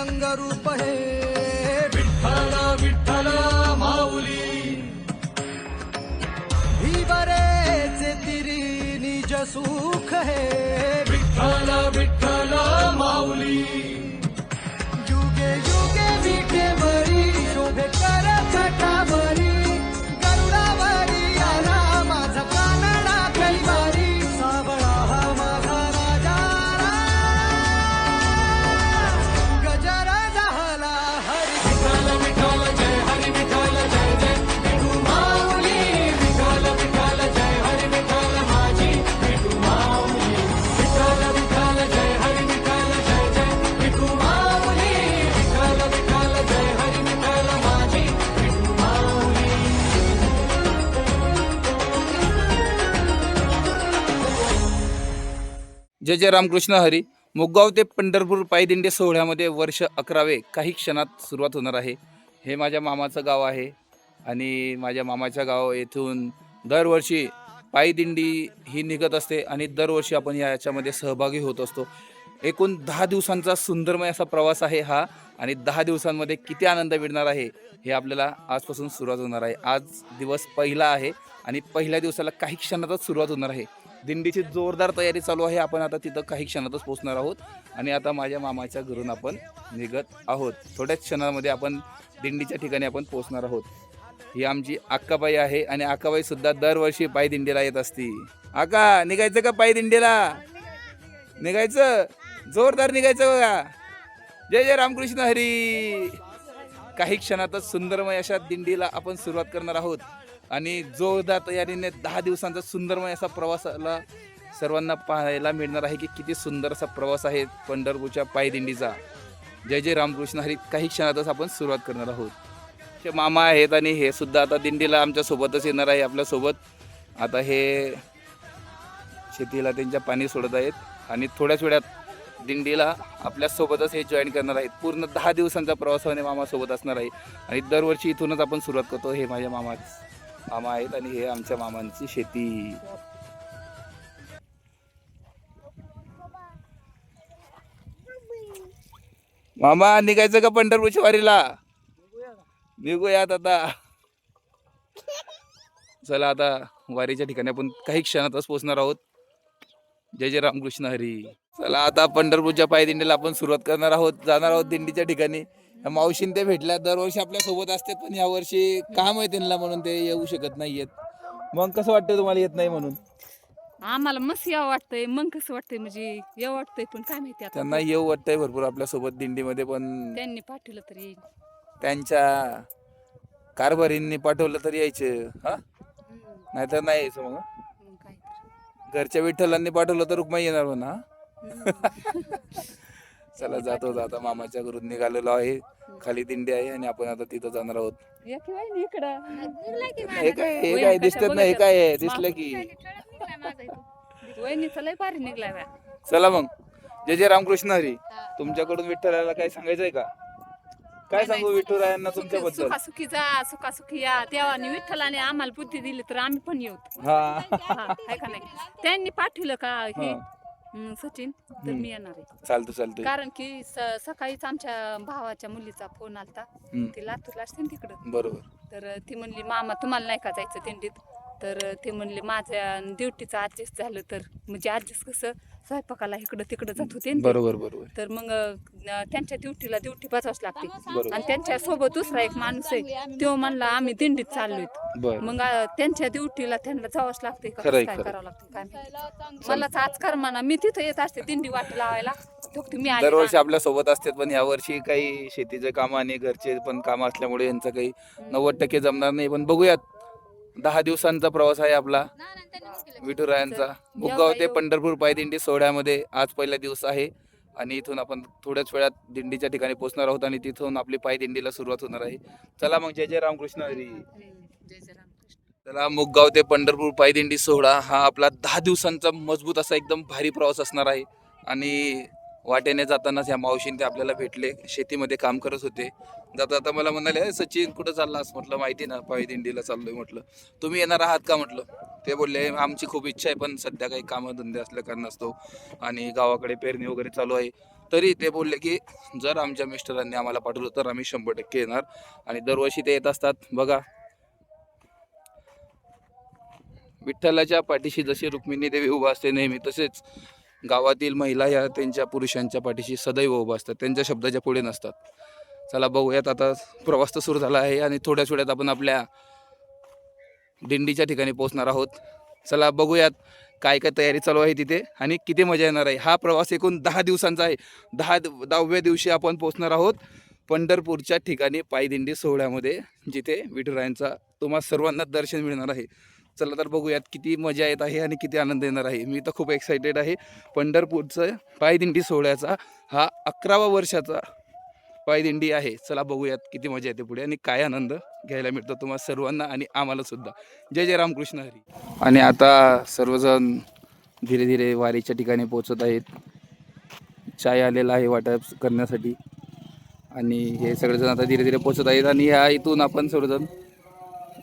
रंगरूप हे विठ्ठल विठ्ठल माऊली ही बरेचे तिरी निज सुख हे विठ्ठल विठ्ठल माऊली युगे युगे विठे बरी शोभे कर छटावरी गरुडावरी आला माझा कानडा कैवारी सावळा हा माझा राजा गजर झाला हरी विठ्ठल विठ्ठल जय हरी विठ्ठल जय जय विठू माऊली विठ्ठल विठ्ठल जय हरी विठ्ठल माझी विठू माऊली विठ्ठल विठ्ठल जय हरी विठ्ठल जय जय विठू माऊली विठ्ठल विठ्ठल जय हरी विठ्ठल माझी विठू माऊली जय जय रामकृष्ण हरी. मुगगाव ते पंढरपूर पायदिंडी सोहळ्यामध्ये वर्ष 11वे काही क्षणात सुरुवात होणार आहे. हे माझ्या मामाचं गाव आहे आणि माझ्या मामाच्या गाव येथून दरवर्षी पायदिंडी ही निघत असते आणि दरवर्षी आपण याच्यामध्ये सहभागी होत असतो. एकूण 10 दिवसांचा सुंदरमय असा प्रवास आहे हा आणि 10 दिवसांमध्ये किती आनंद मिळणार आहे हे आपल्याला आजपासून सुरुवात होणार आहे. आज दिवस पहिला आहे आणि पहिल्या दिवसाला काही क्षणातच सुरुवात होणार आहे. दिंडीची जोरदार तयारी चालू आहे. आपण आता तिथं काही क्षणातच पोहोचणार आहोत आणि आता माझ्या मामाच्या घरून आपण निघत आहोत. थोड्याच क्षणामध्ये आपण दिंडीच्या ठिकाणी आपण पोहोचणार आहोत. ही आमची अक्काबाई आहे आणि अक्काबाई सुद्धा दरवर्षी पायदिंडीला येत असती. आका निघायचं का पायदिंडीला? निघायचं, जोरदार निघायचं बघा. जय जय रामकृष्ण हरी. काही क्षणातच सुंदरमय अशा दिंडीला आपण सुरुवात करणार आहोत आणि जोरदार तयारीने 10 दिवसांचा सुंदरमय असा प्रवासाला सर्वांना पाहायला मिळणार आहे की किती सुंदर असा प्रवास आहे पंढरपूरच्या पायदिंडीचा. जय जय रामकृष्ण हरी. काही क्षणातच आपण सुरुवात करणार आहोत. हे मामा आहेत आणि हे सुद्धा आता दिंडीला आमच्या सोबतच येणार आहे आपल्यासोबत. आता हे शेतीला त्यांच्या पाणी सोडत आहेत आणि थोड्याच वेळात दिंडीला आपल्यासोबतच हे जॉईन करणार आहेत. पूर्ण 10 दिवसांचा प्रवासाने मामासोबत असणार आहे आणि दरवर्षी इथूनच आपण सुरुवात करतो. हे माझ्या मामा आहेत आणि हे आमच्या मामांची शेती. मामा निघायचं का पंढरपूरच्या वारीला? निघूयात आता. चला आता वारीच्या ठिकाणी आपण काही क्षणातच पोहोचणार आहोत. जय जय रामकृष्ण हरी. चला आता पंढरपूरच्या पायदिंडीला आपण सुरुवात करणार आहोत, जाणार आहोत दिंडीच्या ठिकाणी. मावशीन ते भेटल्या, दरवर्षी आपल्या सोबत असतात पण या वर्षी काम आहे त्यांना म्हणून ते येऊ शकत नाहीयेत. मग कसं वाटतं तुम्हाला येत नाही म्हणून? आम्हाला मस्त यावं वाटतंय. मग कसं वाटतंय म्हणजे यावं वाटतंय पण काय माहिती आता त्यांना येऊ वाटतंय भरपूर आपल्या सोबत दिंडीमध्ये, पण त्यांनी पाठवलं तर येईल. त्यांच्या कारभारींनी पाठवलं तर यायचं, हा नाहीतर नाही यायचं. मग मग काय तर. घरच्या विठ्ठलांनी पाठवलं तर रुक्माई येणार म्हणा. चला जातो आता मामाच्या घरून निघालेलो आहे. खाली दिंडी आहे आणि आपण आता तिथं जाणार आहोत. या की वहिनी इकडं. हे काय दिसत नाही? हे काय आहे? दिसलं की. वहिनीचा लय भारी निघलाय बा. चला मग. जय जय रामकृष्ण हरी. तुमच्याकडून विठ्ठलाला काय सांगायचंय का? काय सांगू विठ्ठलायांना तुमच्याबद्दल? सुखासुखी जा, सुखासुखी या. देवाने विठ्ठलाने आम्हाला बुद्धी दिली तर आम्ही पण येऊ. हा आहे का नाही? त्यांनी पाठवलं का हे हा. सचिन तर मी येणार आहे. चालतं. कारण की सकाळीच आमच्या भावाच्या मुलीचा फोन आलता. हम्म. ती लातूरला असते ना तिकडं. बरोबर. तर ती म्हणली मामा तुम्हाला नाही का जायचं दिंडीत? तर ते म्हणले माझ्या ड्युटीचं ऍडजस्ट झालं तर, म्हणजे ऍडजस्ट कसं स्वयंपाकाला इकडं तिकडं जात होते ना ते. बरोबर. तर मग त्यांच्या ड्युटीला ड्युटी बजावच लागते. बरोबर. आणि त्यांच्या सोबत दुसरा एक माणूस आहे, तो म्हणला आम्ही दिंडीत चाललोय. बर. मग त्यांच्या ड्युटीला त्यांना जावंच लागते का? खरंय, काय खरंय. करावं लागतं काय माहिती. मलाच आज कर म्हणा, मी तिथं येत असते दिंडी वाटी लावायला. फक्त मी आले दरवर्षी का? आपल्या सोबत असतात पण या वर्षी काही शेतीचे काम आणि घरचे पण काम असल्यामुळे यांचं काही 90% जमणार नाही. पण बघूयात. 10 दिवसांचा प्रवास आहे आपला विठुरायांचा. मुगगाव ते पंढरपूर पायदिंडी सोहळ्यामध्ये आज पहिला दिवस आहे आणि इथून आपण थोड्याच वेळात दिंडीच्या ठिकाणी पोहोचणार आहोत आणि तिथून आपली पायदिंडीला सुरुवात होणार आहे. चला मग. जय जय रामकृष्ण हरी. जय जय रामकृष्ण. चला मुगगाव ते पंढरपूर पायदिंडी सोहळा हा आपला 10 दिवसांचा मजबूत असा एकदम भारी प्रवास असणार आहे. आणि वाटेने जातानाच ह्या मावशीने ते आपल्याला भेटले, शेतीमध्ये काम करत होते. जाता जाता मला म्हणाले, सचिन कुठं चाललास? म्हटलं माहिती ना, पायदिंडीला चाललोय. म्हटलं तुम्ही येणार आहात का? म्हटलं. ते बोलले आमची खूप इच्छा आहे पण सध्या काही कामं धंदे असल्या कारणास्तव आणि गावाकडे पेरणी वगैरे चालू आहे तरी ते बोलले की जर आमच्या मिस्टरांनी आम्हाला पाठवलं तर आम्ही 100% येणार. आणि दरवर्षी ते येत असतात. बघा, विठ्ठलाच्या पाठीशी जशी रुक्मिणी देवी उभा असते नेहमी, तसेच गावातील महिला या त्यांच्या पुरुषांच्या पाठीशी सदैव उभा असतात, त्यांच्या शब्दाच्या पुढे नसतात. चला बघूयात, आता प्रवास तर सुरू झाला आहे आणि थोड्याच वेळात आपण आपल्या दिंडीच्या ठिकाणी पोहोचणार आहोत. चला बघूयात काय काय तयारी चालू आहे तिथे आणि किती मजा येणार आहे. हा प्रवास एकूण 10 दिवसांचा आहे. 10व्या दिवशी आपण पोहोचणार आहोत पंढरपूरच्या ठिकाणी पायदिंडी सोहळ्यामध्ये, जिथे विठुरायांचा तुम्हा सर्वांना दर्शन मिळणार आहे. चला तर बघूयात किती मजा येत आहे आणि किती आनंद येणार आहे. मी तर खूप एक्सायटेड आहे. पंढरपूरचं पायदिंडी सोहळ्याचा हा 11वा वर्षाचा पायदिंडी आहे. चला बघूयात किती मजा येते पुढे आणि काय आनंद घ्यायला मिळतो तुम्हा सर्वांना आणि आम्हाला सुद्धा. जय जय रामकृष्ण हरी. आणि आता सर्वजण धीरे धीरे वारीच्या ठिकाणी पोहोचत आहेत. चाय आलेला आहे वाटप करण्यासाठी आणि हे सगळेजण आता धीरे धीरे पोहोचत आहेत. आणि ह्या इथून आपण सर्वजण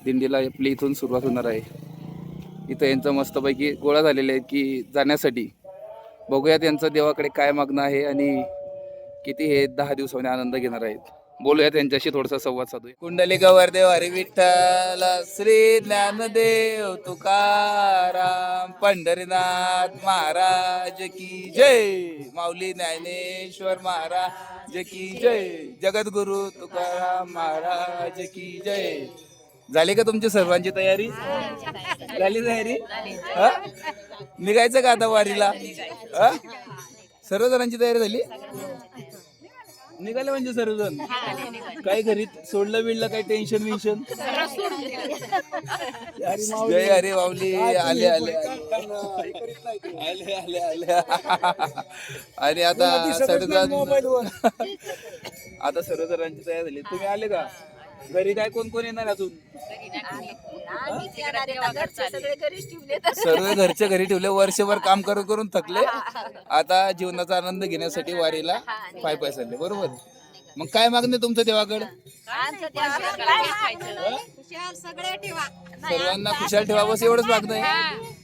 दिंडीला आपली इथून सुरुवात होणार आहे. इथं यांचं मस्तपैकी गोळा झालेले आहेत की जाण्यासाठी. बघूयात यांचं देवाकडे काय मागणं आहे आणि किती हे 10 दिवसांनी आनंद घेणार आहेत. बोलूया त्यांच्याशी थोडासा संवाद साधूया. कुंडलिक वरदेव हरी विठ्ठल, श्री ज्ञानदेव तुकाराम, पंढरीनाथ महाराज की जय, माऊली ज्ञानेश्वर महाराज की जय, जगद्गुरु तुकाराम महाराज की जय. झाली का तुमची सर्वांची तयारी? झाली तयारी? निघायचं का आता वारीला? सर्व जणांची तयारी झाली? निघाले म्हणजे सर्वजण? काही घरी सोडलं बिडलं काही टेन्शन विन्शन? जय हरी माऊली. आले आले आले आले आले. आणि आता सर्वजण आता सर्व जणांची तयारी झाली. तुम्ही आले का? घरी काय कोण कोण येणार अजून? सर्व घरच्या घरी ठेवले. वर्षभर काम करून करून थकले, आता जीवनाचा आनंद घेण्यासाठी वारीला पाय पाय चालले. बरोबर. मग काय मागणे तुमचं देवाकडे? सर्वांना खुशाल ठेवा, बस एवढंच मागणं आहे.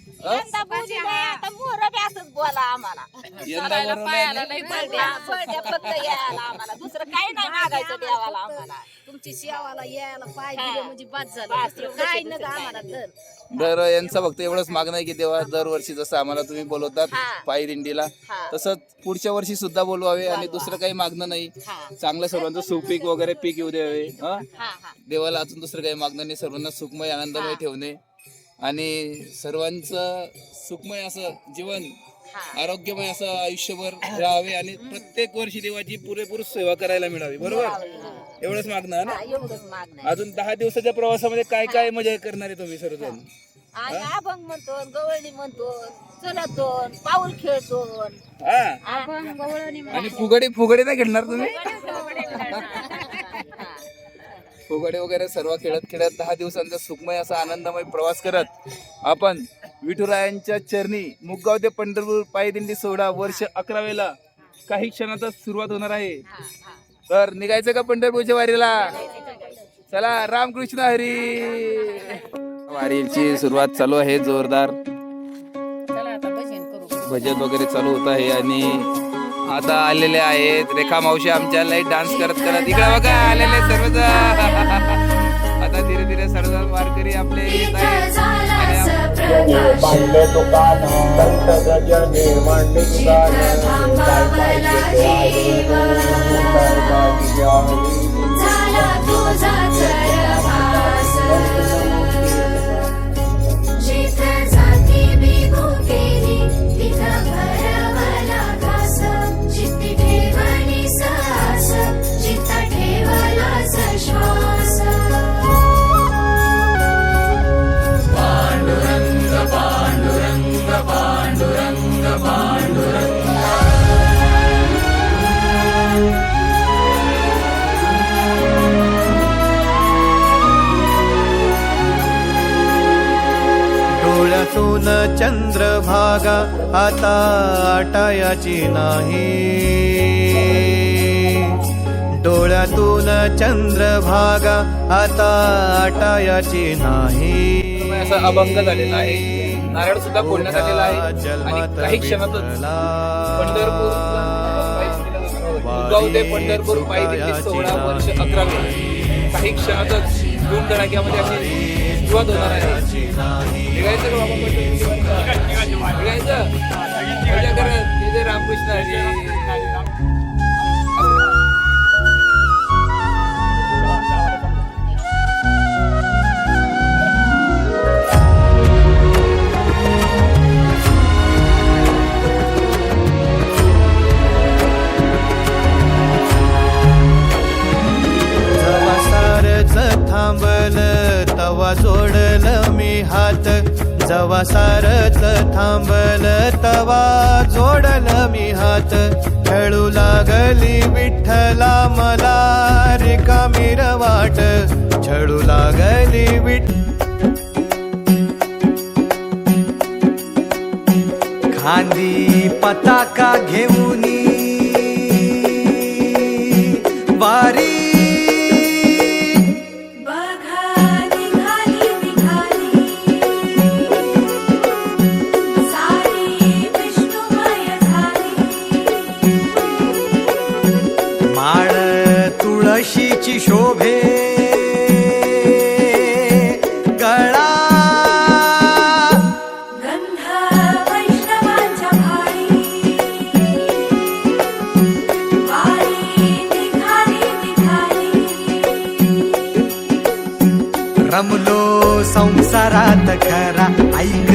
यंदा दुसरं काही नाही मागायचं देवाला आम्हाला. तुमची सेवाला यायला पाहिजे म्हणजे बाद झालं, काय नका आम्हाला. दर यांचं फक्त एवढंच मागणं आहे की देवा दरवर्षी जसं आम्हाला तुम्ही बोलवतात पायी दिंडीला, तसंच पुढच्या वर्षी सुद्धा बोलवावे आणि दुसरं काही मागणं नाही. चांगलं सर्वांचं सुपीक वगैरे पीक येऊ द्यावे. देवाला अजून दुसरं काही मागणं नाही. सर्वांना सुखमय आनंदमय ठेवणे आणि सर्वांचं सुखमय असं जीवन, आरोग्यमय असं आयुष्यभर राहावे आणि प्रत्येक वर्षी देवाची पुरेपूर सेवा करायला मिळावी. बरोबर. एवढंच मागणं ना. अजून 10 दिवसाच्या प्रवासामध्ये काय काय मजा करणार आहे तुम्ही सर्वजण? अभंग म्हणतो, गवळणी म्हणतो, चलतो, पाऊल खेळतो. आणि फुगडी नाही खेळणार तुम्ही? फुगडे वगैरे सर्व खेळत खेळत 10 दिवसांचा सुखमय असा आनंदमय प्रवास करत आपण विठुरायांच्या चरणी मुगगाव ते पंढरपूर पायदिंडी सोहळा वर्ष 11वेला काही क्षणातच सुरुवात होणार आहे. तर निघायचं का पंढरपूरच्या वारीला? चला रामकृष्ण हरी. वारीची सुरुवात चालू आहे जोरदार. भजन वगैरे चालू होत आहे आणि आता आलेले आहेत रेखा मावशी आमच्या लाईट डान्स करत करत. इकडे बघा आलेले सर्वजण. आता धीरे धीरे सर्वजण वारकरी आपले येत आहेत. डोळ्यातून चंद्रभागा आता आटायाची नाही. डोळ्यातून चंद्रभागा आता आटायाची नाही. असा अभंग झालेला आहे. नारळ सुद्धा फोडण्यात आलेला आहे आणि काही क्षणातच पंढरपूर मुगगाव ते पंढरपूर पायी दिंडी 16 वर्ष 11वे काही क्षणातच धूमधडाक्यामध्ये अशी सुरुवात होणार आहे. निघायचं का बाबा निघायचं मजा करत जय रामकृष्ण हरी. थांबल तवा जोडल मी हात, जवा सारच थांबल तवा जोडल मी हात. खेळू लागली विठ्ठला मला रिकामी वाट, छळू लागली खांदी पताका घेऊनी वारी तुळशीची शोभे गळा गंध वैष्णवांच्या भाळी वारी निघाली. रमलो संसारात खरा, ऐक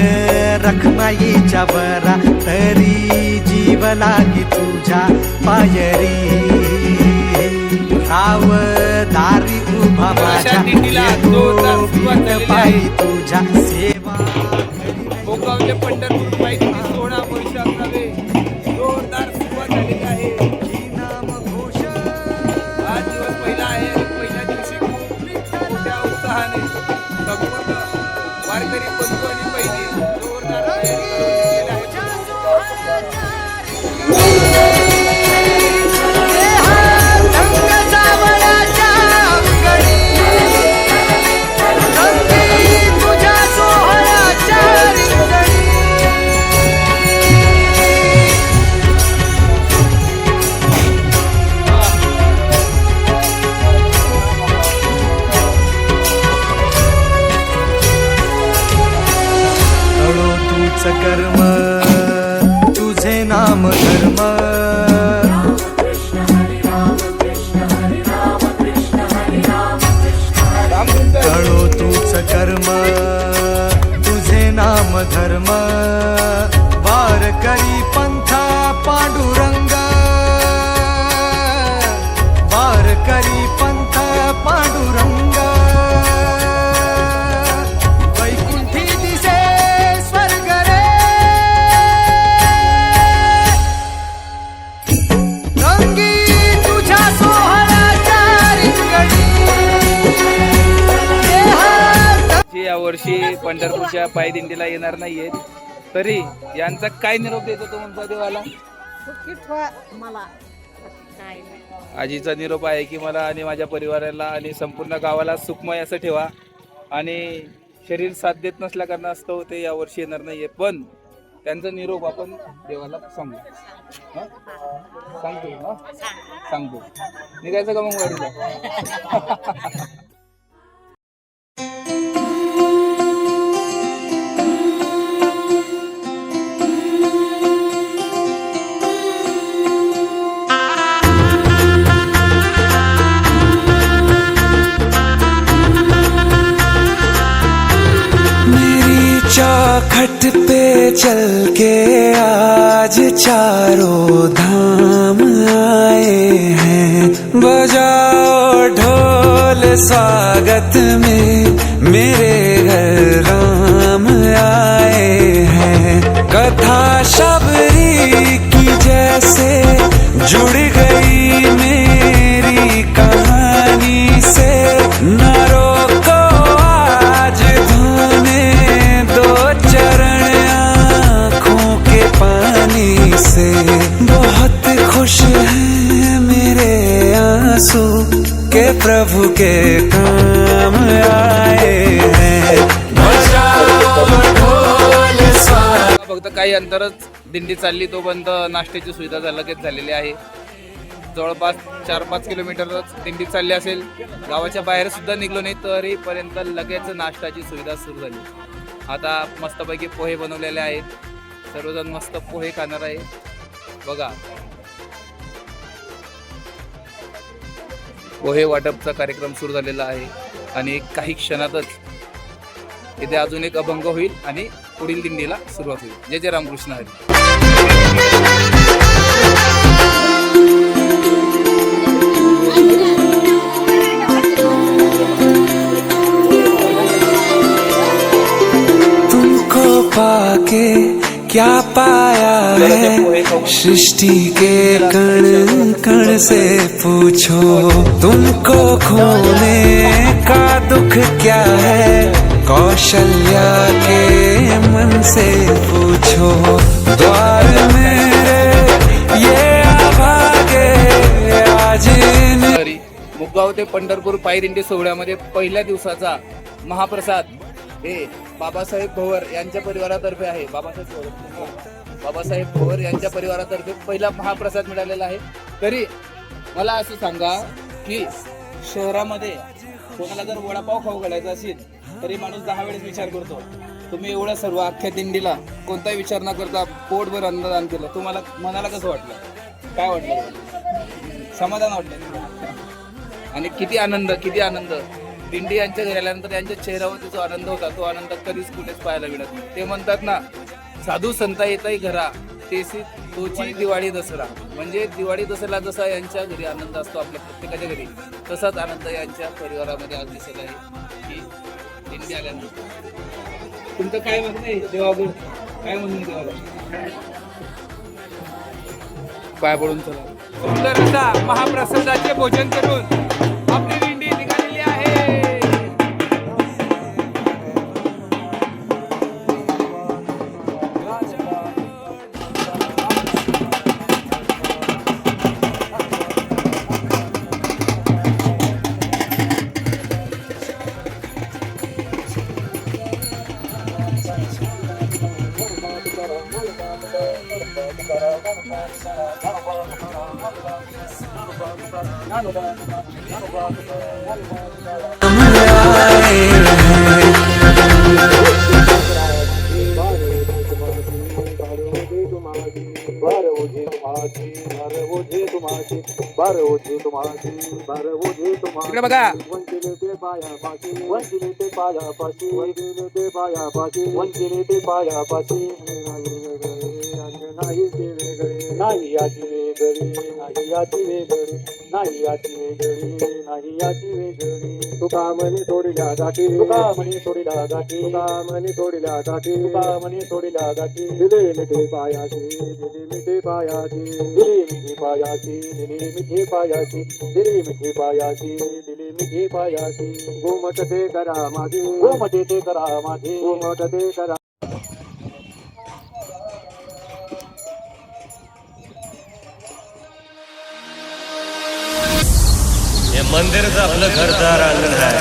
रखमाईच्या बरा, तरी जीव लागी तुझ्या पायरी. राव दारी उभा माझ्या पायी तुझ्या सेवा. मुगगाव ते पंढरपूर पायी दिंडी 16 वर्ष 11वे जोरदार सुरुवात झालेली आहे. आज दिवस पहिला आहे आणि पहिल्या दिवशी खूप मोठ्या उत्साहाने संपूर्ण वारकरी बंधू आणि बहिणी जोरदार तयारी करून गेलेल्या आहेत. कर्म तुझे नाम धर्म, कळो तूच कर्म तुझे नाम धर्म. वारकरी पंथा पांडुरंग, वारकरी पंथा पांडुरंग. या वर्षी पंढरपूरच्या पायदिंडीला येणार नाहीये, तरी यांचा काय निरोप देतो तो म्हणता देवाला? आजीचा निरोप आहे की मला आणि माझ्या परिवाराला आणि संपूर्ण गावाला सुखमय असं ठेवा. आणि शरीर साथ देत नसल्या कारणास्तव ते या वर्षी येणार नाहीये, पण त्यांचा निरोप आपण देवाला सांगू. सांगतो निघायचं का मग गाडीला? खट पे चल के आज चारों धाम आए हैं, बजाओ ढोल स्वागत में मेरे घर राम आए हैं. कथा शबरी की जैसे जुड़ गई मेरी कहानी से, न रोको आज धोने दो चरण आँखों के पानी से. बहुत खुश हैं मेरे आंसू के प्रभु के काम आए हैं. फक्त काही अंतरच दिंडी चालली, तोपर्यंत नाश्त्याची सुविधा लगेच झालेली आहे. जवळपास 4-5 किलोमीटरच दिंडी चालली असेल. गावाच्या बाहेर सुद्धा निघलो नाही तरीपर्यंत लगेच नाश्त्याची सुविधा सुरू झाली. आता मस्तपैकी पोहे बनवलेले आहेत. सर्वजण मस्त पोहे खाणार आहे. बघा, पोहे वाटपचा कार्यक्रम सुरू झालेला आहे आणि काही क्षणातच इथे अजून एक अभंग होईल आणि पुढील दिंडीला सुरुवात होईल. जय जय रामकृष्ण हरी. तुमको पाके क्या पाया है सृष्टि के कण कण से पूछो तुमको खोने का दुख क्या है कौशल्या के मन से पूछो द्वार मेरे ये अभागे आज हरी. मुक्काव ते पंढरपूर पायी दिंडी सोहळ्यामध्ये पहिल्या दिवसाचा महाप्रसाद हे बाबासाहेब भोवर यांच्या परिवारातर्फे आहे. बाबासाहेब भोवर यांच्या परिवारातर्फे पहिला महाप्रसाद मिळालेला आहे. तरी मला असं सांगा की शहरामध्ये कोणाला जर वडापाव खाऊ घालायचा असेल तरी माणूस 10 वेळेस विचार करतो. तुम्ही एवढं सर्व अख्ख्या दिंडीला कोणताही विचार न करता पोटभर अन्नदान केलं. तुम्हाला मनाला कसं वाटलं? काय वाटलं? समाधान वाटलं आणि किती आनंद दिंडी यांच्या घरी आल्यानंतर यांच्या चेहऱ्यावरती जो आनंद होता तो आनंद कधीच कुठेच पाहायला मिळत नाही. ते म्हणतात ना, साधू संता येताही घरा तेसी तोची दिवाळी दसरा. म्हणजे दिवाळी दसऱ्याला जसा यांच्या घरी आनंद असतो आपल्या प्रत्येकाच्या घरी, तसाच आनंद यांच्या परिवारामध्ये आज दिसत आहे की दिंडी आल्यानंतर. तुमचं काय म्हणणं आहे देवावर? काय म्हणणं देवाला? पाय पडून चला. सुंदर असा महाप्रसादाचे भोजन करून आपली दिंडी निघालेली आहे. इकडे बघा. नाही याची वेगळी नाही याची वेगळी नाही याची वेगळी नाही याची वेगळी तुका म्हणे सोडिल्या गाठी तुका म्हणे सोडिल्या गाठी तुका म्हणे सोडिल्या गाठी तुका म्हणे सोडिल्या गाठी दिले मिठे पायाची दिली मिठे पायाची दिली मिठी पायाची दिली मिठी पायाची दिली मिठी पायाची दिली मिठी पायाची गोमट ते करा माझे गोमटे ते करा माझे गोमट ते करा. मंदिरचं आपलं घरदार अंगण आहे.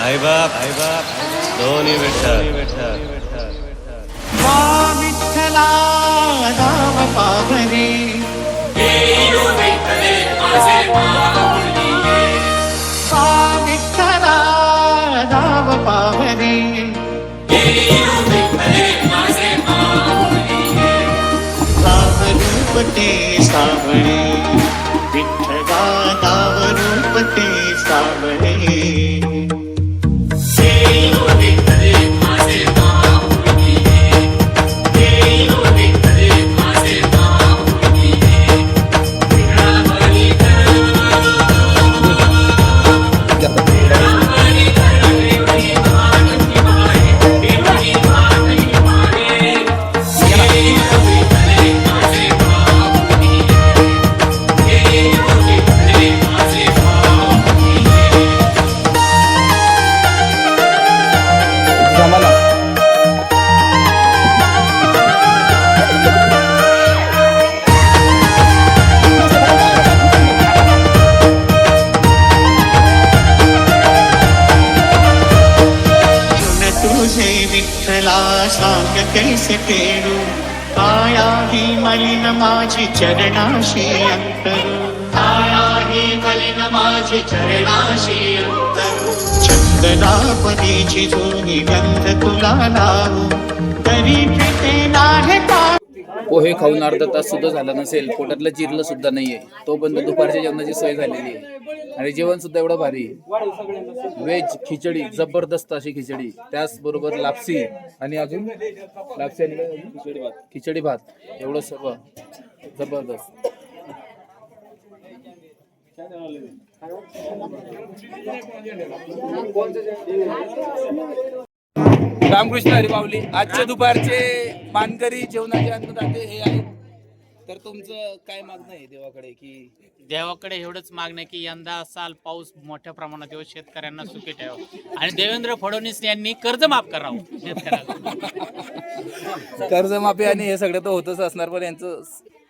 आई बाप दोन्ही विठ्ठल. विठ्ठला नाम पावरे विठ्ठला नाम पावरे राम रूप ते सावळे विठ्ठला नाव रूप ते सावळे. विठ्ठला सांग कैसे फेडू काया ही मलिन माझी चरणाशी अंतर काया ही मलिन माझी चरणाशी अंतर चंदनापतीची जुनी गंध तुला लावू तरी फिटे नाही का पोहे खाऊन अर्धा तास सुद्धा झाला नसेल, पोटातलं जिरलं सुद्धा नाहीये, तोपर्यंत दुपारच्या जेवणाची सोय झालेली आहे आणि जेवण सुद्धा एवढं भारी आहे. व्हेज खिचडी, जबरदस्त अशी खिचडी, त्याचबरोबर लापसी आणि अजून लापसी आणि खिचडी भात, एवढं सर्व जबरदस्त. रामकृष्ण हरी माऊली. आजचे दुपारचे मानकरी जेवणाचे अन्नदाते हे आहेत. तर तुमचं काय मागणं आहे देवाकडे? की देवाकडे एवढंच मागणं आहे की यंदा साल पाऊस मोठ्या प्रमाणात येऊ, शेतकऱ्यांना सुखी ठेवावं आणि देवेंद्र फडणवीस यांनी कर्ज माफ करावं शेतकऱ्यांना. कर्जमाफी आणि हे सगळं तर होतच असणार, पण यांचं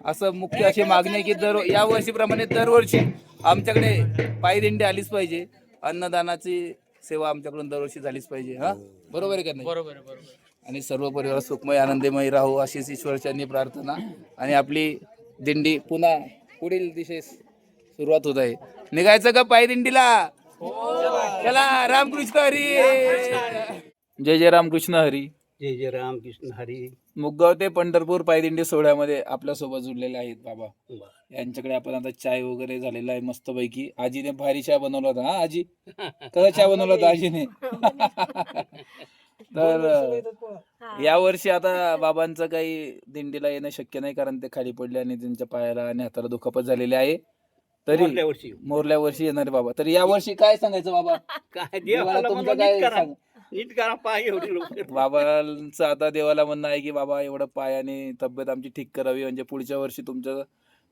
असं मुख्य अशी मागणी आहे की या वर्षीप्रमाणे दरवर्षी आमच्याकडे पायदिंडी आलीच पाहिजे, अन्नदानाची सेवा आमच्याकडून दरवर्षी झालीच पाहिजे. हा, बरोबर आहे का नाही? बरोबर आहे, बरोबर. आणि सर्व परिवार सुखमय आनंदमय राहू अशीच ईश्वरच्यांनी प्रार्थना. आणि आपली दिंडी पुन्हा पुढील दिशेस सुरुवात होत आहे. निघायचं का पायी दिंडीला? चला, रामकृष्ण हरी. जय जय रामकृष्ण हरी. जय जय रामकृष्ण हरी. मुगगाव ते पंढरपूर पायदिंडी सोहळ्यामध्ये आपल्यासोबत जुळलेले आहेत बाबा. यांच्याकडे आपण आता चाय वगैरे झालेला आहे मस्तपैकी. आजीने भारी चहा बनवला होता. हा आजी, कसा चहा बनवला होता आजीने? तर या वर्षी आता बाबांचं काही दिंडीला येणं शक्य नाही, कारण ते खाली पडले आणि त्यांच्या पायाला आणि हाताला दुखापत झालेली आहे. तरी मोरल्या वर्षी येणार बाबा. तर या वर्षी काय सांगायचं बाबा? काय देवाला तुमचं काय सांग? नीट करा पाय एवढी लोक. बाबांचं आता देवाला म्हणणं आहे की बाबा एवढं पाय आणि तब्येत आमची ठीक करावी, म्हणजे पुढच्या वर्षी तुमच्या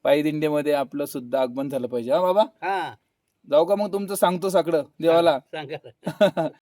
पायी दिंडीमध्ये आपलं सुद्धा आगमन झालं पाहिजे. हा बाबा, हा, जाऊ का मग? तुमचं सांगतो साकडं देवाला. सांगा.